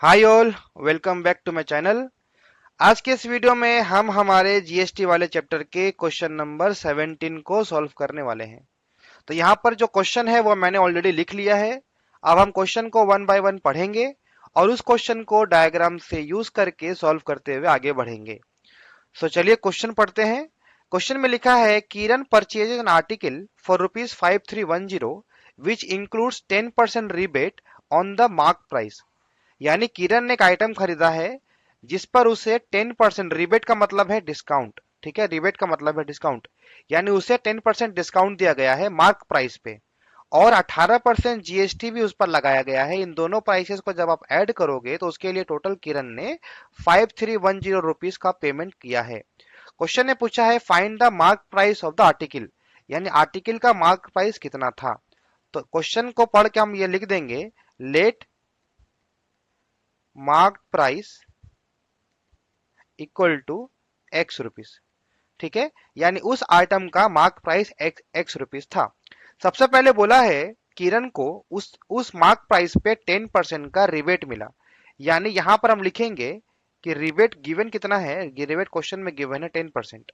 Hi all, welcome back to my channel. आज के इस वीडियो में हम हमारे जीएसटी वाले चैप्टर के क्वेश्चन नंबर 17 को सॉल्व करने वाले हैं। तो यहाँ पर जो क्वेश्चन है वो मैंने ऑलरेडी लिख लिया है। अब हम क्वेश्चन को वन बाय वन पढ़ेंगे और उस क्वेश्चन को डायग्राम से यूज करके सॉल्व करते हुए आगे बढ़ेंगे। सो चलिए क्वेश्चन पढ़ते हैं। क्वेश्चन में लिखा है Kiran purchases an article for ₹5310 which includes 10% rebate on the mark price. यानी किरण ने एक आइटम खरीदा है जिस पर उसे 10% रिबेट का मतलब है डिस्काउंट। ठीक है, रिबेट का मतलब है डिस्काउंट, यानी उसे 10% डिस्काउंट दिया गया है मार्क प्राइस पे और 18% जीएसटी भी उस पर लगाया गया है। इन दोनों प्राइसेस को जब आप ऐड करोगे तो उसके लिए टोटल किरण ने 5310 रुपीज का पेमेंट किया है। क्वेश्चन ने पूछा है find the mark price of the article, यानी आर्टिकल का मार्क प्राइस कितना था। तो क्वेश्चन को पढ़ के हम ये लिख देंगे, let mark price equal to x rupees. ठीक है, यानी उस आइटम का मार्क प्राइस एक्स रुपीज था। सबसे पहले बोला है किरण को उस मार्क प्राइस पे 10% का रिबेट मिला। यानी यहां पर हम लिखेंगे कि रिबेट गिवन कितना है। रिबेट क्वेश्चन में गिवन है 10%,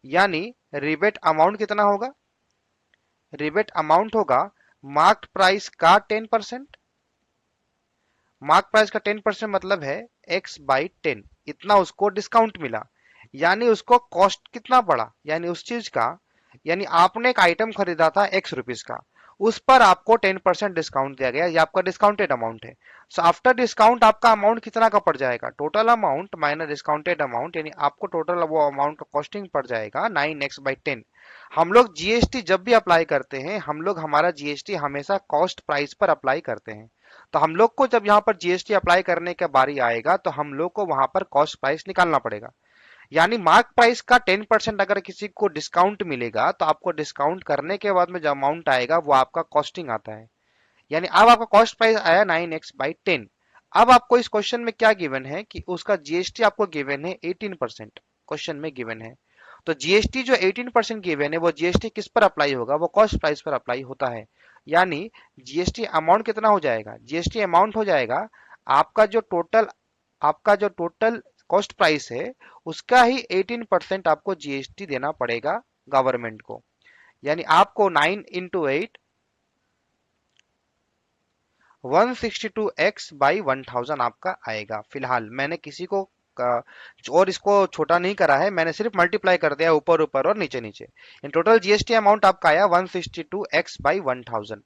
यानी रिबेट अमाउंट कितना होगा। रिबेट अमाउंट होगा मार्क प्राइस का 10%। मार्क प्राइस का 10% मतलब है x/10। इतना उसको डिस्काउंट मिला, यानी उसको कॉस्ट कितना पड़ा, यानी उस चीज का, यानी आपने एक आइटम खरीदा था एक्स रुपीज का, उस पर आपको 10% डिस्काउंट दिया गया। ये आपका डिस्काउंटेड अमाउंट है। सो आफ्टर डिस्काउंट आपका अमाउंट कितना का पड़ जाएगा, total amount minus discounted amount, यानी आपको टोटल वो अमाउंट का कॉस्टिंग पड़ जाएगा 9x/10। हम लोग जीएसटी जब भी अप्लाई करते हैं, हम लोग हमारा जीएसटी हमेशा कॉस्ट प्राइस पर अप्लाई करते हैं। तो हम लोग को जब यहाँ पर जीएसटी अप्लाई करने का बारी आएगा तो हम लोग को वहां पर कॉस्ट प्राइस निकालना पड़ेगा। यानी मार्क प्राइस का 10% अगर किसी को डिस्काउंट मिलेगा तो आपको डिस्काउंट करने के बाद में जो अमाउंट आएगा वो आपका कॉस्टिंग आता है। यानी अब आपका कॉस्ट प्राइस आया 9x/10। अब आपको इस क्वेश्चन में क्या गिवन है कि उसका जीएसटी आपको गिवन है 18%। क्वेश्चन में गिवन है तो जीएसटी जो 18% गिवन है वो जीएसटी किस पर अप्लाई होगा, वो कॉस्ट प्राइस पर अप्लाई होता है। यानी जीएसटी अमाउंट कितना हो जाएगा, जीएसटी अमाउंट हो जाएगा आपका जो टोटल कॉस्ट प्राइस है उसका ही 18% आपको जीएसटी देना पड़ेगा गवर्नमेंट को। यानी आपको 9 × 8 162x/1000 आपका आएगा। फिलहाल मैंने किसी को और इसको छोटा नहीं करा है, मैंने सिर्फ मल्टीप्लाई कर दिया ऊपर ऊपर और नीचे नीचे। इन टोटल जीएसटी अमाउंट आपका आया 162x/1000।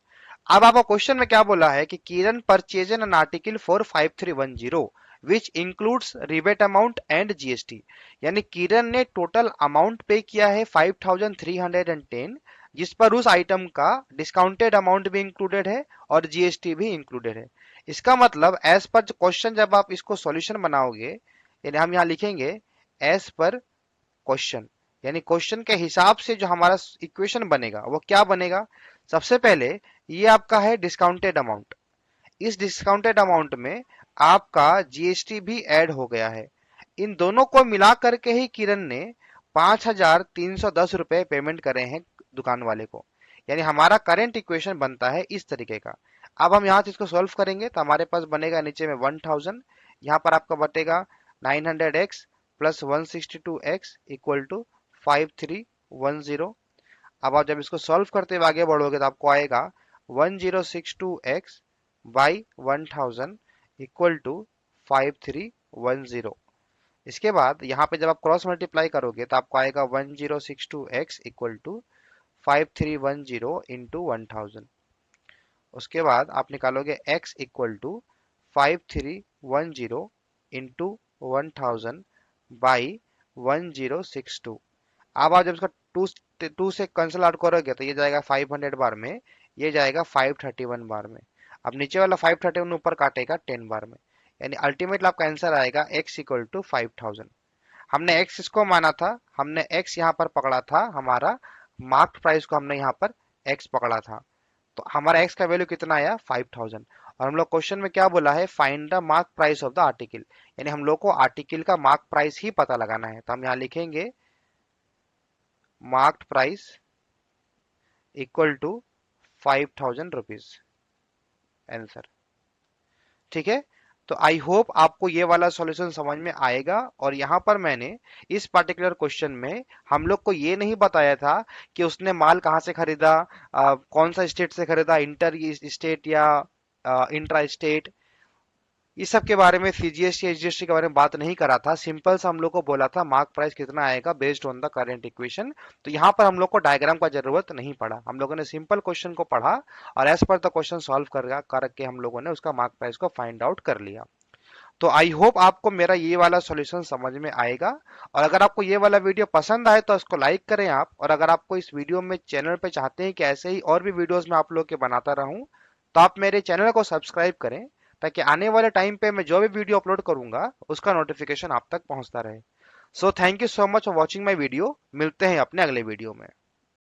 अब आपको क्वेश्चन में क्या बोला है कि Kiran purchase an article for 5310 which includes rebate amount and GST. यानी किरण ने टोटल अमाउंट पे किया है 5310, जिस पर उस आइटम का डिस्काउंटेड अमाउंट भी इंक्लूडेड है और जीएसटी भी इंक्लूडेड है। इसका मतलब एज पर क्वेश्चन जब आप इसको सॉल्यूशन बनाओगे, यानी हम यहाँ लिखेंगे एज पर क्वेश्चन, यानी क्वेश्चन के हिसाब से जो हमारा इक्वेशन बनेगा वो क्या बनेगा। सबसे पहले ये आपका है डिस्काउंटेड अमाउंट। इस डिस्काउंटेड अमाउंट में आपका जीएसटी भी ऐड हो गया है। इन दोनों को मिला करके ही किरण ने 5,310 रुपए पेमेंट करे हैं दुकान वाले को। यानी हमारा करंट इक्वेशन बनता है इस तरीके का। अब हम यहाँ से इसको सॉल्व करेंगे तो हमारे पास बनेगा नीचे में 1000, यहाँ पर आपका बटेगा 900x plus 162x equal to 5310। अब आप जब इसको सॉल्व करते हुए आगे बढ़ोगे तो आपको आएगा 1062x बाई 1000 इक्वल टू 5310। इसके बाद यहाँ पे जब आप क्रॉस मल्टीप्लाई करोगे तो आपको आएगा 1062x इक्वल टू 5310 इंटू 1000। उसके बाद आप निकालोगे x equal to 5310 into 1000 by 1062। अब आप जब इसका टू टू से कैंसिल आउट करोगे तो ये जाएगा 500 बार में, ये जाएगा 531 बार में। अब नीचे वाला 531 ऊपर काटेगा 10 बार में, यानी अल्टीमेटली आपका आंसर आएगा x इक्वल टू 5000। हमने x इसको माना था, हमने x यहाँ पर पकड़ा था, हमारा मार्क प्राइस को हमने यहाँ पर x पकड़ा था। तो हमारा x का वैल्यू कितना आया 5000। और हम लोग क्वेश्चन में क्या बोला है, find the mark price of the article, यानी हम लोग को आर्टिकल का मार्क प्राइस ही पता लगाना है। तो हम यहाँ लिखेंगे marked price equal to 5000 rupees answer. ठीक है, तो आई होप आपको ये वाला सॉल्यूशन समझ में आएगा। और यहाँ पर मैंने इस पर्टिकुलर क्वेश्चन में हम लोग को ये नहीं बताया था कि उसने माल कहाँ से खरीदा, कौन सा स्टेट से खरीदा, इंटर स्टेट या इंट्रा स्टेट, इस सब के बारे में, सीजीएसटी एचजीएसटी के बारे में बात नहीं करा था। सिंपल सा हम लोग को बोला था मार्क प्राइस कितना आएगा based on the current equation. तो यहाँ पर हम लोग को डायग्राम का जरूरत नहीं पड़ा, हम लोगों ने सिंपल क्वेश्चन को पढ़ा और as per the question solve करके हम लोगों ने उसका मार्क प्राइस को फाइंड आउट कर लिया। तो आई होप आपको मेरा ये वाला सॉल्यूशन समझ में आएगा। और अगर आपको ये वाला वीडियो पसंद आए तो इसको लाइक करें आप। और अगर आपको इस वीडियो में चैनल पे चाहते हैं कि ऐसे ही और भी वीडियोस मैं आप लोग के बनाता रहूं, तो आप मेरे चैनल को सब्सक्राइब करें, ताकि आने वाले टाइम पे मैं जो भी वीडियो अपलोड करूंगा उसका नोटिफिकेशन आप तक पहुंचता रहे। So thank you so much for watching my video. मिलते हैं अपने अगले वीडियो में।